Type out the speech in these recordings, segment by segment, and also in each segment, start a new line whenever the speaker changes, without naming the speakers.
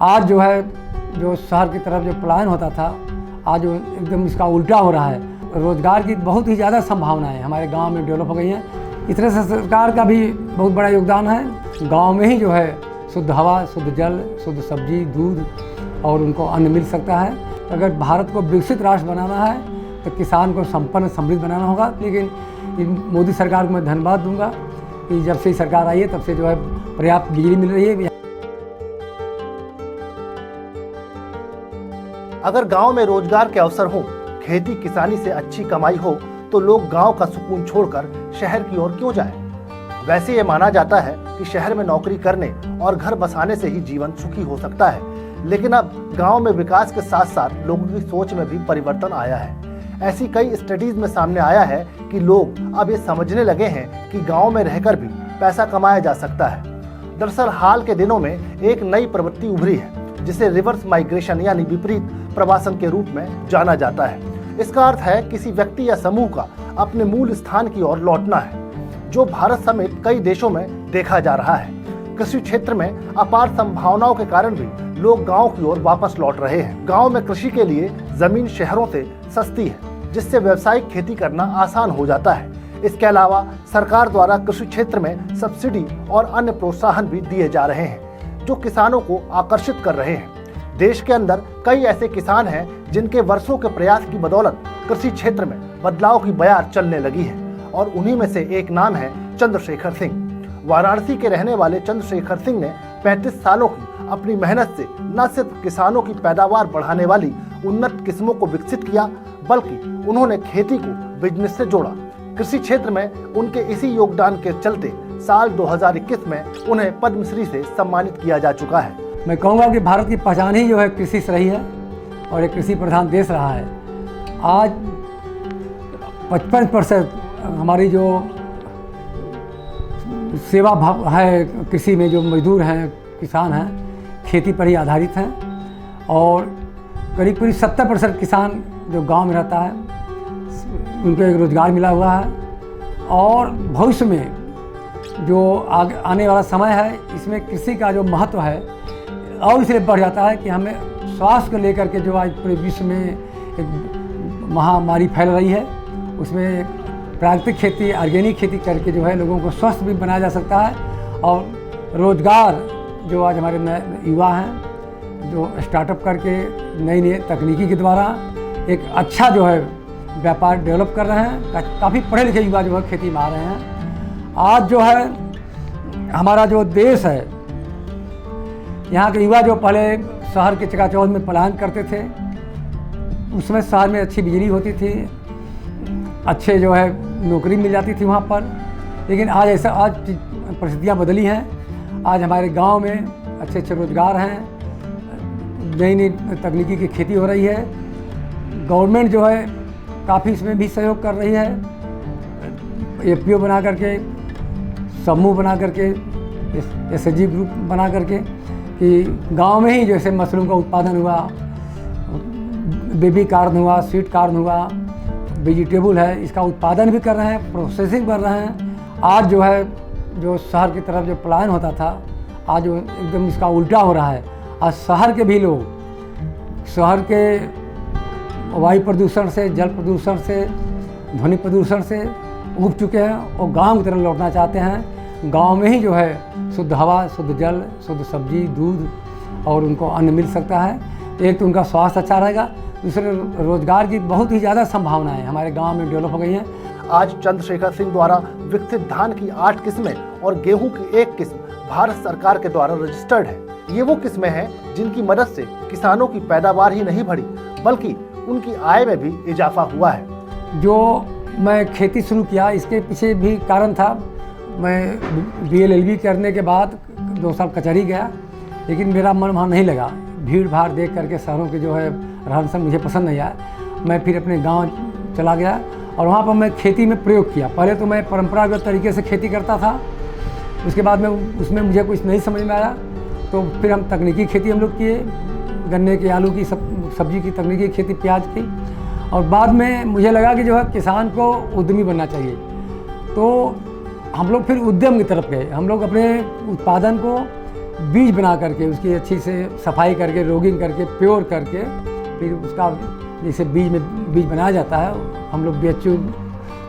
आज जो है जो शहर की तरफ जो पलायन होता था, आज एकदम इसका उल्टा हो रहा है। रोज़गार की बहुत ही ज़्यादा संभावनाएं हमारे गांव में डेवलप हो गई हैं। इस तरह से सरकार का भी बहुत बड़ा योगदान है। गांव में ही जो है शुद्ध हवा, शुद्ध जल, शुद्ध सब्जी, दूध और उनको अन्न मिल सकता है। अगर भारत को विकसित राष्ट्र बनाना है तो किसान को संपन्न समृद्ध बनाना होगा। लेकिन मोदी सरकार को मैं धन्यवाद दूंगा कि जब से सरकार आई है तब से जो है पर्याप्त बिजली मिल रही है।
अगर गांव में रोजगार के अवसर हो, खेती किसानी से अच्छी कमाई हो, तो लोग गांव का सुकून छोड़कर शहर की ओर क्यों जाएं? वैसे ये माना जाता है कि शहर में नौकरी करने और घर बसाने से ही जीवन सुखी हो सकता है, लेकिन अब गांव में विकास के साथ साथ लोगों की सोच में भी परिवर्तन आया है। ऐसी कई स्टडीज में सामने आया है कि लोग अब ये समझने लगे हैं कि गांव में रहकर भी पैसा कमाया जा सकता है। दरअसल हाल के दिनों में एक नई प्रवृत्ति उभरी है जिसे रिवर्स माइग्रेशन यानी विपरीत प्रवासन के रूप में जाना जाता है। इसका अर्थ है किसी व्यक्ति या समूह का अपने मूल स्थान की ओर लौटना है, जो भारत समेत कई देशों में देखा जा रहा है। कृषि क्षेत्र में अपार संभावनाओं के कारण भी लोग गांव की ओर वापस लौट रहे हैं। गांव में कृषि के लिए जमीन शहरों से सस्ती है, जिससे व्यावसायिक खेती करना आसान हो जाता है। इसके अलावा सरकार द्वारा कृषि क्षेत्र में सब्सिडी और अन्य प्रोत्साहन भी दिए जा रहे हैं, जो किसानों को आकर्षित कर रहे हैं। देश के अंदर कई ऐसे किसान हैं जिनके वर्षों के प्रयास की बदौलत कृषि क्षेत्र में बदलाव की बयार चलने लगी है, और उन्हीं में से एक नाम है चंद्रशेखर सिंह। वाराणसी के रहने वाले चंद्रशेखर सिंह ने 35 सालों की अपनी मेहनत से न सिर्फ किसानों की पैदावार बढ़ाने वाली उन्नत किस्मों को विकसित किया, बल्कि उन्होंने खेती को बिजनेस से जोड़ा। कृषि क्षेत्र में उनके इसी योगदान के चलते साल 2021 में उन्हें पद्मश्री से सम्मानित किया जा चुका है।
मैं कहूँगा कि भारत की पहचान ही जो है कृषि से रही है और एक कृषि प्रधान देश रहा है। आज 55% हमारी जो सेवा भाव है कृषि में, जो मजदूर हैं, किसान हैं, खेती पर ही आधारित हैं, और करीब 70% किसान जो गांव में रहता है उनको एक रोज़गार मिला हुआ है। और भविष्य में जो आने वाला समय है, इसमें कृषि का जो महत्व है और इसलिए बढ़ जाता है कि हमें स्वास्थ्य को लेकर के जो आज पूरे विश्व में एक महामारी फैल रही है, उसमें प्राकृतिक खेती, ऑर्गेनिक खेती करके जो है लोगों को स्वस्थ भी बनाया जा सकता है। और रोज़गार जो आज हमारे युवा हैं जो स्टार्टअप करके नई नई तकनीकी के द्वारा एक अच्छा जो है व्यापार डेवलप कर रहे हैं। काफ़ी पढ़े लिखे युवा जो है खेती में आ रहे हैं। आज जो है हमारा जो देश है, यहाँ के युवा जो पहले शहर के चकाचौंध में पलायन करते थे, उसमें शहर में अच्छी बिजली होती थी, अच्छे जो है नौकरी मिल जाती थी वहाँ पर। लेकिन आज परिस्थितियाँ बदली हैं। आज हमारे गांव में अच्छे अच्छे रोज़गार हैं, नई नई तकनीकी की खेती हो रही है। गवर्नमेंट जो है काफ़ी इसमें भी सहयोग कर रही है। एफपीओ बना करके, समूह बना करके, एसएचजी ग्रुप बना करके कि गांव में ही जैसे मशरूम का उत्पादन हुआ, बेबी कॉर्न हुआ, स्वीट कॉर्न हुआ, वेजिटेबल है, इसका उत्पादन भी कर रहे हैं, प्रोसेसिंग कर रहे हैं। आज जो है जो शहर की तरफ जो पलायन होता था, आज एकदम इसका उल्टा हो रहा है। आज शहर के भी लोग शहर के वायु प्रदूषण से, जल प्रदूषण से, ध्वनि प्रदूषण से उब चुके हैं और गांव की तरफ लौटना चाहते हैं। गांव में ही जो है शुद्ध हवा, शुद्ध जल, शुद्ध सब्जी, दूध और उनको अन्न मिल सकता है। एक तो उनका स्वास्थ्य अच्छा रहेगा, दूसरे रोज़गार की बहुत ही ज़्यादा संभावनाएं हमारे गांव में डेवलप हो गई हैं।
आज चंद्रशेखर सिंह द्वारा विकसित धान की 8 किस्में और गेहूं की 1 किस्म भारत सरकार के द्वारा रजिस्टर्ड है। ये वो किस्में हैं जिनकी मदद से किसानों की पैदावार ही नहीं बढ़ी, बल्कि उनकी आय में भी इजाफा हुआ है।
जो मैं खेती शुरू किया, इसके पीछे भी कारण था। मैं BLLB करने के बाद 2 साल कचहरी गया, लेकिन मेरा मन वहाँ नहीं लगा। भीड़ भाड़ देख करके शहरों के जो है रहन सहन मुझे पसंद नहीं आया। मैं फिर अपने गांव चला गया और वहाँ पर मैं खेती में प्रयोग किया। पहले तो मैं परंपरागत तरीके से खेती करता था, उसके बाद में उसमें मुझे कुछ नहीं समझ में आया, तो फिर हम तकनीकी खेती हम लोग किए, गन्ने की, आलू की, सब्जी की तकनीकी खेती, प्याज की। और बाद में मुझे लगा कि जो है किसान को उद्यमी बनना चाहिए, तो हम लोग फिर उद्यम की तरफ गए। हम लोग अपने उत्पादन को बीज बना करके उसकी अच्छी से सफाई करके, रोगिंग करके, प्योर करके, फिर उसका जैसे बीज बनाया जाता है। हम लोग BHU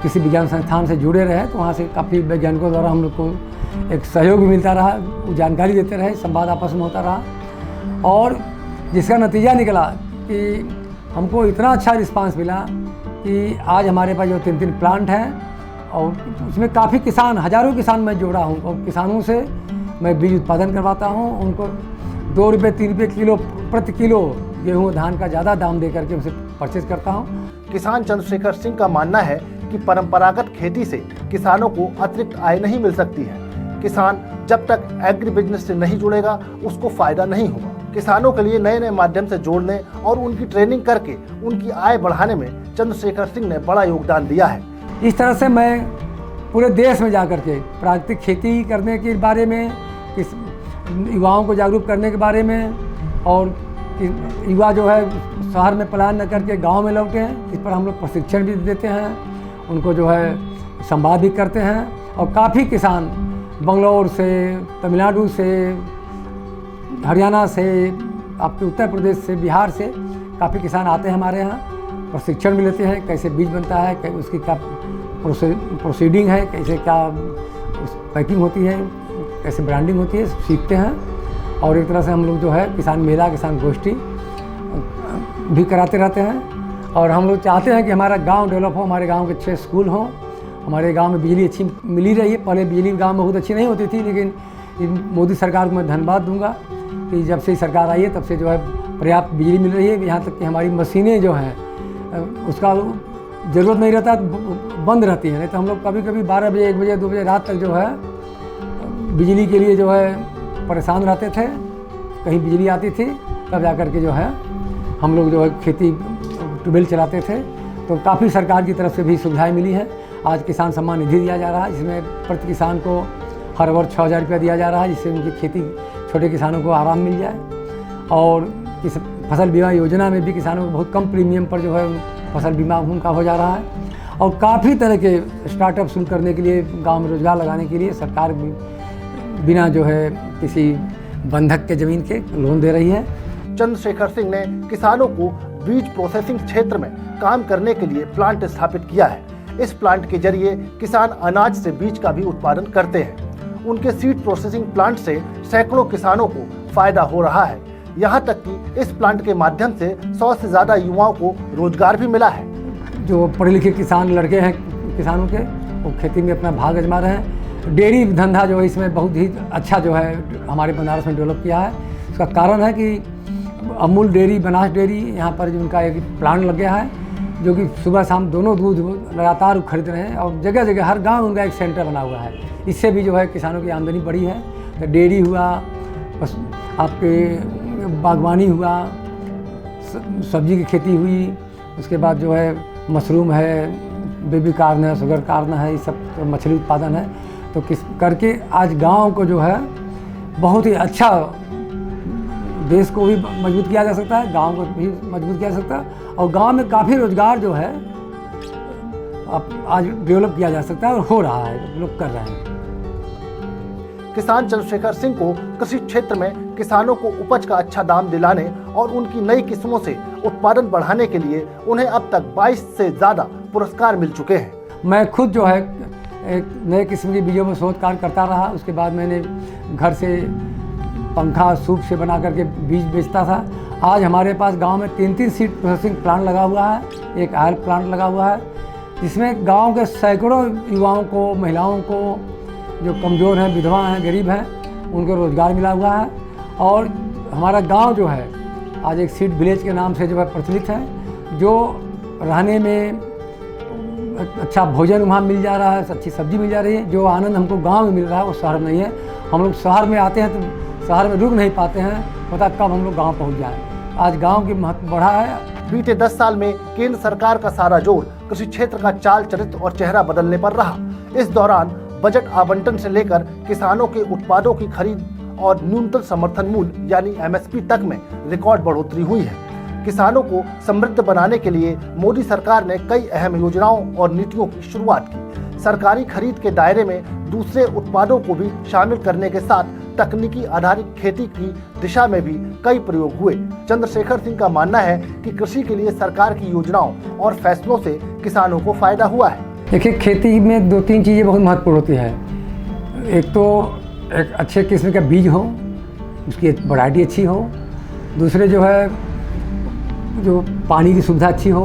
किसी विज्ञान संस्थान से जुड़े रहे तो वहाँ से काफ़ी वैज्ञानिकों द्वारा हम लोग को एक सहयोग भी मिलता रहा, वो जानकारी देते रहे, संवाद आपस में होता रहा, और जिसका नतीजा निकला कि हमको इतना अच्छा रिस्पांस मिला कि आज हमारे पास जो 3 प्लांट हैं और उसमें काफ़ी किसान, हज़ारों किसान मैं जोड़ा हूँ और किसानों से मैं बीज उत्पादन करवाता हूँ। उनको 2 रुपये 3 रुपये किलो प्रति किलो गेहूँ धान का ज़्यादा दाम दे करके उसे परचेज करता हूँ।
किसान चंद्रशेखर सिंह का मानना है कि परंपरागत खेती से किसानों को अतिरिक्त आय नहीं मिल सकती है। किसान जब तक एग्री बिजनेस से नहीं जुड़ेगा उसको फायदा नहीं होगा। किसानों के लिए नए नए माध्यम से जोड़ने और उनकी ट्रेनिंग करके उनकी आय बढ़ाने में चंद्रशेखर सिंह ने बड़ा योगदान दिया है।
इस तरह से मैं पूरे देश में जा करके प्राकृतिक खेती करने के बारे में, युवाओं को जागरूक करने के बारे में, और युवा जो है शहर में पलायन न करके गांव में लौटे हैं, इस पर हम लोग प्रशिक्षण भी देते हैं, उनको जो है संवाद भी करते हैं। और काफ़ी किसान बंगलौर से, तमिलनाडु से, हरियाणा से, आपके उत्तर प्रदेश से, बिहार से काफ़ी किसान आते हैं हमारे यहाँ, प्रशिक्षण भी लेते हैं, कैसे बीज बनता है, उसकी क्या प्रोसीडिंग है, कैसे क्या पैकिंग होती है, कैसे ब्रांडिंग होती है, सीखते हैं। और एक तरह से हम लोग जो है किसान मेला, किसान गोष्ठी भी कराते रहते हैं। और हम लोग चाहते हैं कि हमारा गांव डेवलप हो, हमारे गांव के 6 स्कूल हों, हमारे गांव में बिजली अच्छी मिली रही है। पहले बिजली गांव में बहुत अच्छी नहीं होती थी, लेकिन मोदी सरकार को मैं धन्यवाद दूंगा कि जब से सरकार आई है तब से जो है पर्याप्त बिजली मिल रही है। यहाँ तक कि हमारी मशीनें जो हैं उसका ज़रूरत नहीं रहता, बंद रहती है। नहीं तो हम लोग कभी कभी 12 बजे, 1 बजे, 2 बजे रात तक जो है बिजली के लिए जो है परेशान रहते थे। कहीं बिजली आती थी तब जा कर के जो है हम लोग जो है खेती ट्यूबवेल चलाते थे। तो काफ़ी सरकार की तरफ से भी सुविधाएं मिली हैं। आज किसान सम्मान निधि दिया जा रहा है, जिसमें प्रति किसान को हर वर्ष 6,000 रुपया दिया जा रहा है, जिससे उनकी खेती, छोटे किसानों को आराम मिल जाए। और इस फसल बीमा योजना में भी किसानों को बहुत कम प्रीमियम पर जो है फसल बीमा उनका हो जा रहा है। और काफ़ी तरह के स्टार्टअप शुरू करने के लिए, गांव में रोजगार लगाने के लिए सरकार भी बिना जो है किसी बंधक के ज़मीन के लोन दे रही है।
चंद्रशेखर सिंह ने किसानों को बीज प्रोसेसिंग क्षेत्र में काम करने के लिए प्लांट स्थापित किया है। इस प्लांट के जरिए किसान अनाज से बीज का भी उत्पादन करते हैं। उनके सीड प्रोसेसिंग प्लांट से सैकड़ों किसानों को फायदा हो रहा है। यहाँ तक कि इस प्लांट के माध्यम से 100 से ज़्यादा युवाओं को रोजगार भी मिला है।
जो पढ़े लिखे किसान लड़के हैं किसानों के, वो खेती में अपना भाग आजमा रहे हैं। डेयरी धंधा जो है इसमें बहुत ही अच्छा जो है हमारे बनारस में डेवलप किया है। उसका कारण है कि अमूल डेयरी, बनास डेयरी, यहाँ पर जो उनका एक प्लांट लग गया है, जो कि सुबह शाम दोनों दूध लगातार खरीद रहे हैं। और जगह जगह हर गांव उनका एक सेंटर बना हुआ है। इससे भी जो है किसानों की आमदनी बढ़ी है। तो डेयरी हुआ, आपके बागवानी हुआ, सब्जी की खेती हुई, उसके बाद जो है मशरूम है, बेबी कार्न है, शुगर कार्न है, ये सब तो मछली उत्पादन है। तो किस करके आज गांव को जो है बहुत ही अच्छा, देश को भी मजबूत किया जा सकता है, गांव को भी मजबूत किया जा सकता है। और गांव में काफ़ी रोजगार जो है अब आज डेवलप किया जा सकता है और हो रहा है, लोग कर रहे हैं।
किसान चंद्रशेखर सिंह को कृषि क्षेत्र में किसानों को उपज का अच्छा दाम दिलाने और उनकी नई किस्मों से उत्पादन बढ़ाने के लिए उन्हें अब तक 22 से ज़्यादा पुरस्कार मिल चुके हैं।
मैं खुद जो है एक नए किस्म की बीजों में शोध कार्य करता रहा। उसके बाद मैंने घर से पंखा सूप से बना करके बीज बेचता था। आज हमारे पास गांव में 3-3 सीड प्रोसेसिंग प्लांट लगा हुआ है, एक ऑयल प्लांट लगा हुआ है, जिसमें गांव के सैकड़ों युवाओं को, महिलाओं को, जो कमज़ोर हैं, विधवा हैं, गरीब हैं, उनको रोज़गार मिला हुआ है। और हमारा गांव जो है आज एक सीड विलेज के नाम से जो है प्रचलित है, जो रहने में अच्छा भोजन वहाँ मिल जा रहा है, अच्छी सब्जी मिल जा रही है। जो आनंद हमको गांव में मिल रहा है वो शहर में नहीं है। हम लोग शहर में आते हैं तो शहर में रुक नहीं पाते हैं, पता कब हम लोग गाँव पहुँच जाएँ। आज गाँव की महत्व बढ़ा है।
बीते 10 साल में केंद्र सरकार का सारा जोर कृषि क्षेत्र का चाल चरित्र और चेहरा बदलने पर रहा। इस दौरान बजट आवंटन से लेकर किसानों के उत्पादों की खरीद और न्यूनतम समर्थन मूल्य यानी MSP तक में रिकॉर्ड बढ़ोतरी हुई है। किसानों को समृद्ध बनाने के लिए मोदी सरकार ने कई अहम योजनाओं और नीतियों की शुरुआत की। सरकारी खरीद के दायरे में दूसरे उत्पादों को भी शामिल करने के साथ तकनीकी आधारित खेती की दिशा में भी कई प्रयोग हुए। चंद्रशेखर सिंह का मानना है कि कृषि के लिए सरकार की योजनाओं और फैसलों से किसानों को फायदा हुआ है।
देखिए, खेती में 2-3 चीज़ें बहुत महत्वपूर्ण होती है। एक तो एक अच्छे किस्म का बीज हो, उसकी वैरायटी अच्छी हो। दूसरे जो है जो पानी की सुविधा अच्छी हो।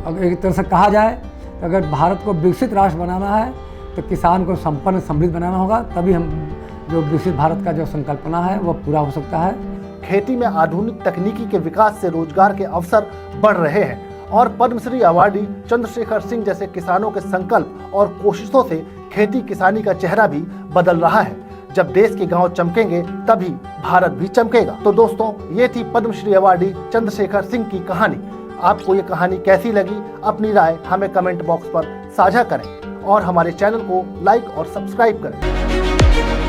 अगर एक तरह से कहा जाए तो अगर भारत को विकसित राष्ट्र बनाना है तो किसान को संपन्न समृद्ध बनाना होगा, तभी हम जो विकसित भारत का जो संकल्पना है वो पूरा हो सकता है।
खेती में आधुनिक तकनीकी के विकास से रोजगार के अवसर बढ़ रहे हैं और पद्मश्री अवार्डी चंद्रशेखर सिंह जैसे किसानों के संकल्प और कोशिशों से खेती किसानी का चेहरा भी बदल रहा है। जब देश के गांव चमकेंगे तभी भारत भी चमकेगा। तो दोस्तों, ये थी पद्मश्री अवार्डी चंद्रशेखर सिंह की कहानी। आपको ये कहानी कैसी लगी, अपनी राय हमें कमेंट बॉक्स पर साझा करें और हमारे चैनल को लाइक और सब्सक्राइब करें।